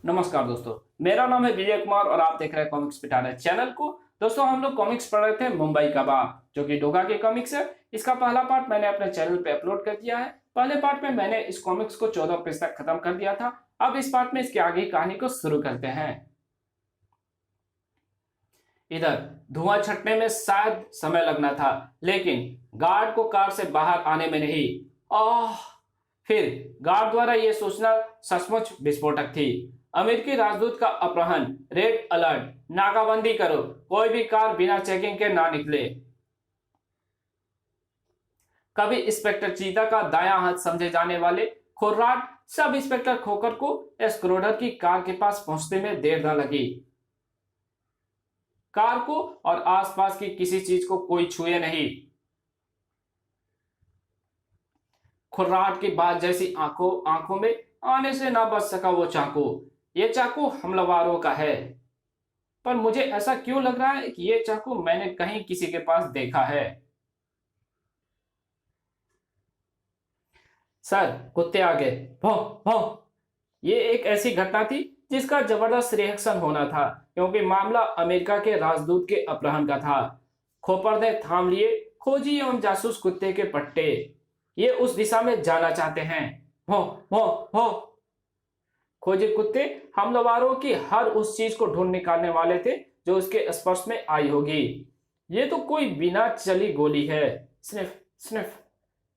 नमस्कार दोस्तों, मेरा नाम है विजय कुमार और आप देख रहे हैं कॉमिक्स पिटारा चैनल को। दोस्तों, हम लोग कॉमिक्स पढ़ रहे थे मुंबई का बाप, जो कि डोगा के कॉमिक्स है। इसका पहला पार्ट मैंने अपने चैनल पे अपलोड कर दिया है। पहले पार्ट में मैंने इस कॉमिक्स को 14 पेज तक खत्म कर दिया था। अब इस पार्ट में इसके आगे की कहानी को शुरू करते हैं। इधर धुआं छटने में शायद समय लगना था, लेकिन गार्ड को कार से बाहर आने में नहीं। आह! फिर गार्ड द्वारा यह सूचना सचमुच विस्फोटक थी। अमेरिकी राजदूत का अपहरण, रेड अलर्ट, नाकाबंदी करो, कोई भी कार बिना चेकिंग के ना निकले। कभी इंस्पेक्टर चीता का दायां हाथ समझे जाने वाले खुर्राट सब इंस्पेक्टर खोकर को स्क्रोडर की कार के पास पहुंचने में देर न लगी। कार को और आसपास की किसी चीज को कोई छुए नहीं। खुर्राट की बात जैसी आंखों में आने से ना बच सका वो चाकू। ये चाकू हमलावरों का है, पर मुझे ऐसा क्यों लग रहा है कि ये चाकू मैंने कहीं किसी के पास देखा है। सर, कुत्ते आ गए। भौ भौ। ये एक ऐसी घटना थी जिसका जबरदस्त रिएक्शन होना था, क्योंकि मामला अमेरिका के राजदूत के अपहरण का था। खोपर ने थाम लिए खोजी एवं जासूस कुत्ते के पट्टे। ये उस दिशा में जाना चाहते हैं। भौ भौ भौ। खोजी कुत्ते हमलावरों की हर उस चीज को ढूंढ निकालने वाले थे जो उसके स्पर्श में आई होगी। ये तो कोई बिना चली गोली है। Sniff sniff.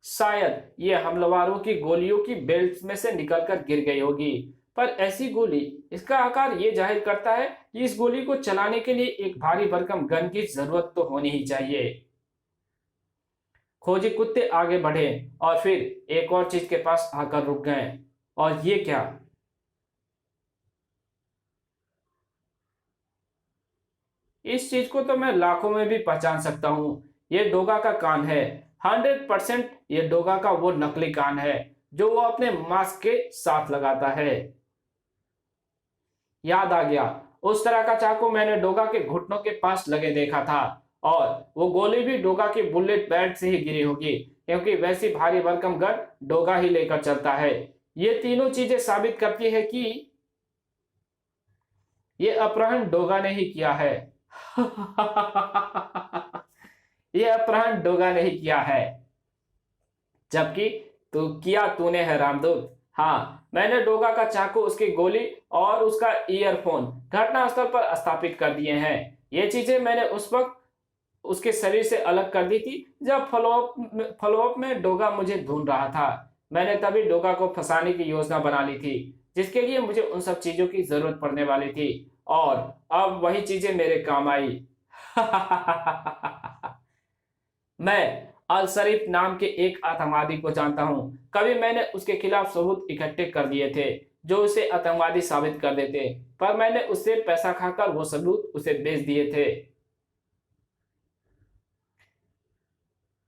शायद ये हमलावरों की गोलियों की बेल्ट में से निकलकर गिर गई होगी, पर ऐसी गोली, इसका आकार ये जाहिर करता है कि इस गोली को चलाने के लिए एक भारी भरकम गन की जरूरत तो होनी ही चाहिए। खोजी कुत्ते आगे बढ़े और फिर एक और चीज के पास आकर रुक गए। और ये क्या? इस चीज को तो मैं लाखों में भी पहचान सकता हूं। ये डोगा का कान है। 100% ये डोगा का वो नकली कान है जो वो अपने मास्क के साथ लगाता है। याद आ गया, उस तरह का चाकू मैंने डोगा के घुटनों के पास लगे देखा था। और वो गोली भी डोगा की बुलेट बैट से ही गिरी होगी, क्योंकि वैसी भारी भरकम गन डोगा ही लेकर चलता है। ये तीनों चीजें साबित करती है कि ये अपहरण डोगा ने ही किया है। ये अपहरण डोगा ने ही किया है, जबकि तूने है रामदूत। हाँ, मैंने डोगा का चाकू, उसकी गोली और उसका ईयरफोन घटनास्थल पर स्थापित कर दिए हैं। ये चीजें मैंने उस वक्त उसके शरीर से अलग कर दी थी जब फॉलोअप में डोगा मुझे ढूंढ रहा था। मैंने तभी डोगा को फंसाने की योजना बना ली थी, जिसके लिए मुझे उन सब चीजों की जरूरत पड़ने वाली थी, और अब वही चीजें मेरे काम आई। मैं अल शरीफ नाम के एक आतंकवादी को जानता हूं। कभी मैंने उसके खिलाफ सबूत इकट्ठे कर दिए थे जो उसे आतंकवादी साबित कर देते, पर मैंने उससे पैसा खाकर वो सबूत उसे बेच दिए थे।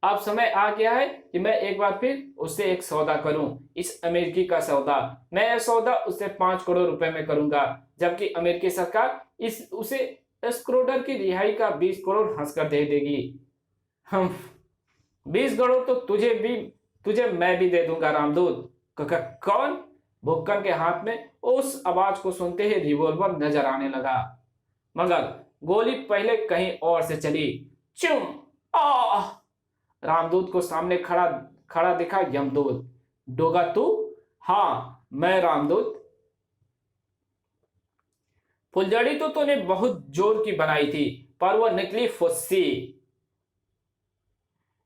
अब समय आ गया है कि मैं एक बार फिर उससे एक सौदा करूं, इस अमेरिकी का सौदा। मैं यह सौदा उससे 5 करोड़ रुपए में करूंगा, जबकि अमेरिकी सरकार उसे स्क्रोडर की रिहाई का 20 करोड़ हंसकर दे देगी। हम 20 करोड़ तो तुझे मैं भी दे दूंगा रामदूत। कौन? भुक्कन के हाथ में उस आवाज को सुनते ही रिवॉल्वर नजर आने लगा, मगर गोली पहले कहीं और से चली। चुम! आ! रामदूत को सामने खड़ा खड़ा दिखा यमदूत। डोगा तू? हाँ, मैं रामदूत। फुलझड़ी तो तूने बहुत जोर की बनाई थी, पर वह निकली फुस्सी।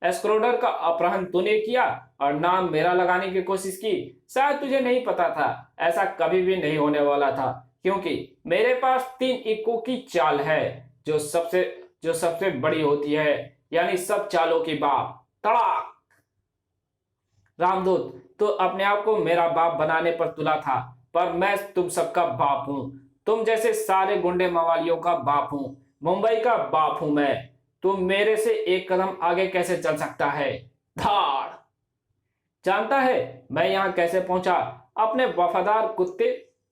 स्क्रोडर का अपहरण तूने किया और नाम मेरा लगाने की कोशिश की। शायद तुझे नहीं पता था, ऐसा कभी भी नहीं होने वाला था, क्योंकि मेरे पास 3 इक्को की चाल है जो सबसे बड़ी होती है, यानी सब चालों की बाप। तड़ाक! रामदूत, तो अपने आप को मेरा बाप बनाने पर तुला था, पर मैं तुम सबका बाप हूं। तुम जैसे सारे गुंडे मवालियों का बाप हूं। मुंबई का बाप हूं मैं। तुम मेरे से एक कदम आगे कैसे चल सकता है? धाड़! जानता है मैं यहां कैसे पहुंचा? अपने वफादार कुत्ते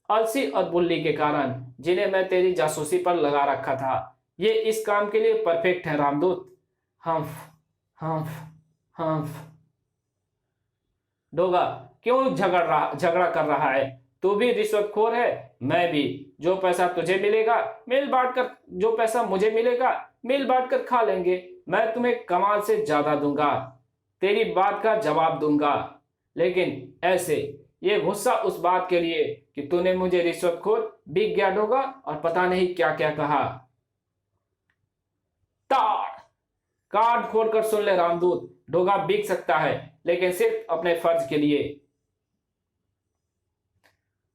अलसी और बुल्ली के कारण, जिन्हें मैं तेरी जासूसी पर लगा रखा था। ये इस काम के लिए परफेक्ट है रामदूत। हम्फ हम्फ हम्फ। डोगा क्यों झगड़ा कर रहा है? तू भी रिश्वतखोर है, मैं भी। जो पैसा तुझे मिलेगा मिल बांट कर, जो पैसा मुझे मिलेगा मिल बांट कर खा लेंगे। मैं तुम्हें कमाल से ज्यादा दूंगा, तेरी बात का जवाब दूंगा, लेकिन ऐसे। ये गुस्सा उस बात के लिए कि तूने मुझे रिश्वतखोर, बिक गया डोगा, और पता नहीं क्या क्या कहा। ताड़ कार्ड खोलकर सुन ले रामदूत, डोगा बिक सकता है, लेकिन सिर्फ अपने फर्ज के लिए।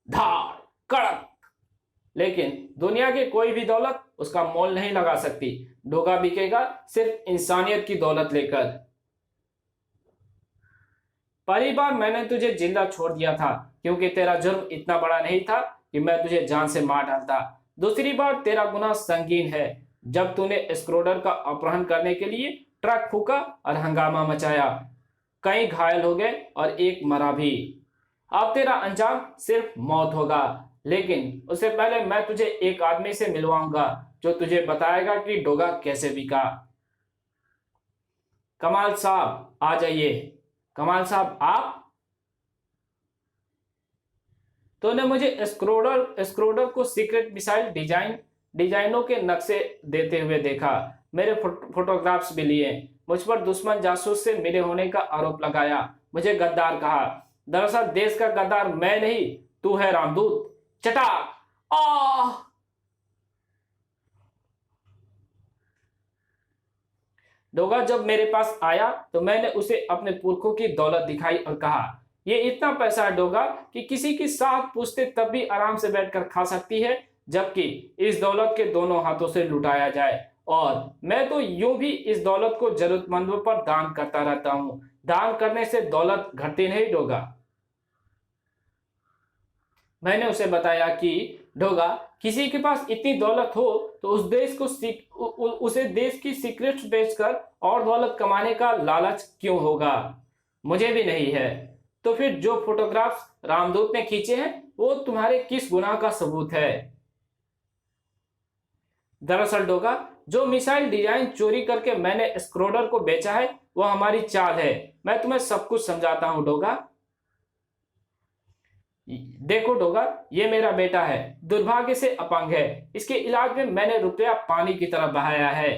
धार कड़क, लेकिन दुनिया की कोई भी दौलत उसका मोल नहीं लगा सकती। डोगा बिकेगा सिर्फ इंसानियत की दौलत लेकर। पहली बार मैंने तुझे जिंदा छोड़ दिया था क्योंकि तेरा जुर्म इतना बड़ा नहीं था कि मैं तुझे जान से मार डालता। दूसरी बार तेरा गुनाह संगीन है, जब तूने स्क्रोडर का अपहरण करने के लिए ट्रक फूका और हंगामा मचाया। कई घायल हो गए और एक मरा भी। अब तेरा अंजाम सिर्फ मौत होगा, लेकिन उससे पहले मैं तुझे एक आदमी से मिलवाऊंगा जो तुझे बताएगा कि डोगा कैसे बिका। कमाल साहब आ जाइए। कमाल साहब आप? तूने मुझे स्क्रोडर को सीक्रेट मिसाइल डिजाइनों के नक्शे देते हुए देखा, मेरे फोटोग्राफ्स भी लिए, मुझ पर दुश्मन जासूस से मिले होने का आरोप लगाया, मुझे गद्दार कहा। दरअसल देश का गद्दार मैं नहीं, तू है रामदूत। चटाक। आ डोगा जब मेरे पास आया तो मैंने उसे अपने पुरखों की दौलत दिखाई और कहा, ये इतना पैसा है डोगा कि किसी की साथ पूछते तब भी आराम से बैठकर खा सकती है, जबकि इस दौलत के दोनों हाथों से लुटाया जाए। और मैं तो यूं भी इस दौलत को जरूरतमंदों पर दान करता रहता हूं। दान करने से दौलत घटती नहीं डोगा। मैंने उसे बताया कि डोगा, किसी के पास इतनी दौलत हो तो उसे देश की सीक्रेट्स बेचकर और दौलत कमाने का लालच क्यों होगा? मुझे भी नहीं है। तो फिर जो फोटोग्राफ्स रामदूत ने खींचे हैं वो तुम्हारे किस गुनाह का सबूत है? दरअसल डोगा, जो मिसाइल डिजाइन चोरी करके मैंने स्क्रोडर को बेचा है वो हमारी चाल है। मैं तुम्हें सब कुछ समझाता हूं डोगा। देखो डोगा, ये मेरा बेटा है, दुर्भाग्य से अपंग है। इसके इलाज में मैंने रुपया पानी की तरह बहाया है।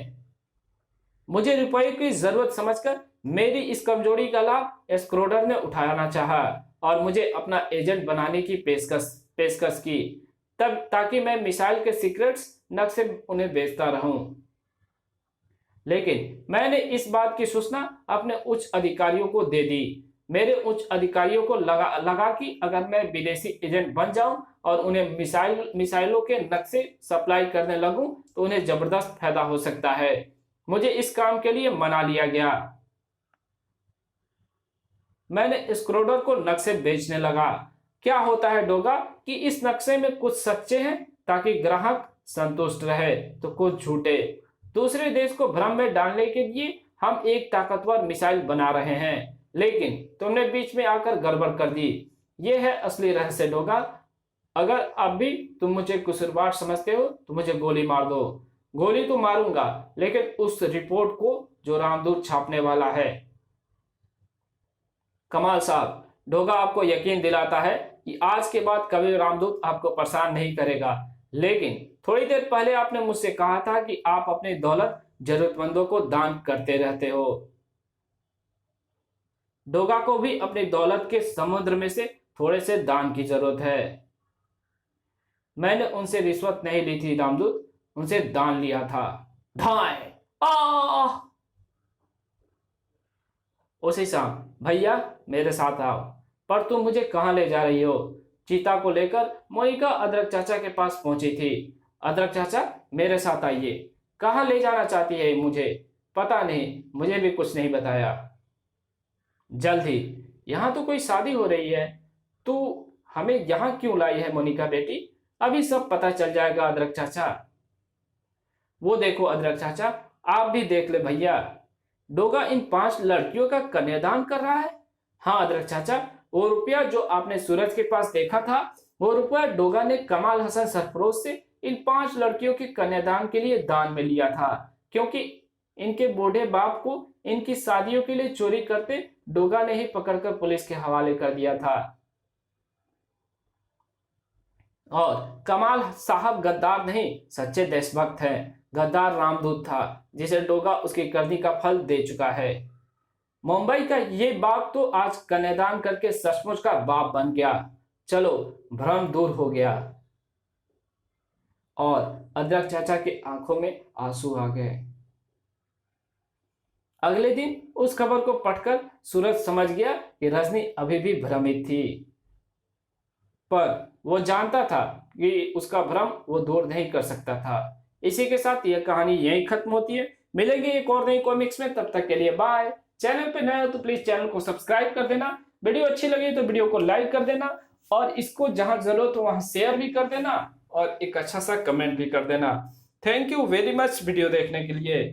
मुझे रुपये की जरूरत समझकर मेरी इस कमजोरी का लाभ स्क्रोडर ने उठाना चाहा और मुझे अपना एजेंट बनाने की पेशकश की, तब ताकि मैं मिसाइल के सीक्रेट्स नक्शे उन्हें बेचता रहूं। लेकिन मैंने इस बात की सूचना अपने उच्च अधिकारियों को दे दी। मेरे उच्च अधिकारियों को लगा कि अगर मैं विदेशी एजेंट बन जाऊं और उन्हें मिसाइलों के नक्शे सप्लाई करने लगूं तो उन्हें जबरदस्त फायदा हो सकता है। मुझे इस काम के लिए मना लिया गया। मैंने स्क्रोडर को नक्शे बेचने लगा। क्या होता है डोगा कि इस नक्शे में कुछ सच्चे हैं ताकि ग्राहक संतुष्ट रहे, तो कुछ झूठे। दूसरे देश को भ्रम में डालने के लिए हम एक ताकतवर मिसाइल बना रहे हैं, लेकिन तुमने बीच में आकर गड़बड़ कर दी। यह है असली रहस्य डोगा। अगर अब भी तुम मुझे कसूरवार समझते हो तो मुझे गोली मार दो। गोली तो मारूंगा, लेकिन उस रिपोर्ट को जो रामदूत छापने वाला है। कमाल साहब, डोगा आपको यकीन दिलाता है कि आज के बाद कभी रामदूत आपको परेशान नहीं करेगा, लेकिन थोड़ी देर पहले आपने मुझसे कहा था कि आप अपनी दौलत जरूरतमंदों को दान करते रहते हो। डोगा को भी अपनी दौलत के समुद्र में से थोड़े से दान की जरूरत है। मैंने उनसे रिश्वत नहीं ली थी रामदूत, उनसे दान लिया था। धाए आ उसी शाम, भैया मेरे साथ आओ। पर तुम मुझे कहाँ ले जा रही हो? चीता को लेकर मोनिका अदरक चाचा के पास पहुंची थी। अदरक चाचा मेरे साथ आइए। कहाँ ले जाना चाहती है मुझे? पता नहीं, मुझे भी कुछ नहीं बताया। जल्द ही। यहाँ तो कोई शादी हो रही है, तू हमें यहाँ क्यों लाई है मोनिका बेटी? अभी सब पता चल जाएगा अदरक चाचा। वो देखो अदरक चाचा, आप भी देख ले भैया, डोगा इन 5 लड़कियों का कन्यादान कर रहा है। हाँ अदरक चाचा, वो रुपया जो आपने सूरज के पास देखा था, वो रुपया डोगा ने कमाल हसन सरफरोश से इन 5 लड़कियों के कन्यादान के लिए दान में लिया था, क्योंकि इनके बूढ़े बाप को इनकी शादियों के लिए चोरी करते डोगा ने ही पकड़कर पुलिस के हवाले कर दिया था। और कमाल साहब गद्दार नहीं, सच्चे देशभक्त हैं। गद्दार रामदूत था जिसे डोगा उसकी करनी का फल दे चुका है। मुंबई का ये बाप तो आज कन्यादान करके सचमुच का बाप बन गया। चलो, भ्रम दूर हो गया। और अदरक चाचा की आंखों में आंसू आ गए। अगले दिन उस खबर को पढ़कर सूरज समझ गया कि रजनी अभी भी भ्रमित थी, पर वो जानता था कि उसका भ्रम वो दूर नहीं कर सकता था। इसी के साथ यह कहानी यहीं खत्म होती है। मिलेंगे एक और नई कॉमिक्स में, तब तक के लिए बाय। चैनल पे नए हो तो प्लीज चैनल को सब्सक्राइब कर देना। वीडियो अच्छी लगी तो वीडियो को लाइक कर देना और इसको जहां जरूरत हो वहां शेयर भी कर देना और एक अच्छा सा कमेंट भी कर देना। Thank you very much video देखने के लिए।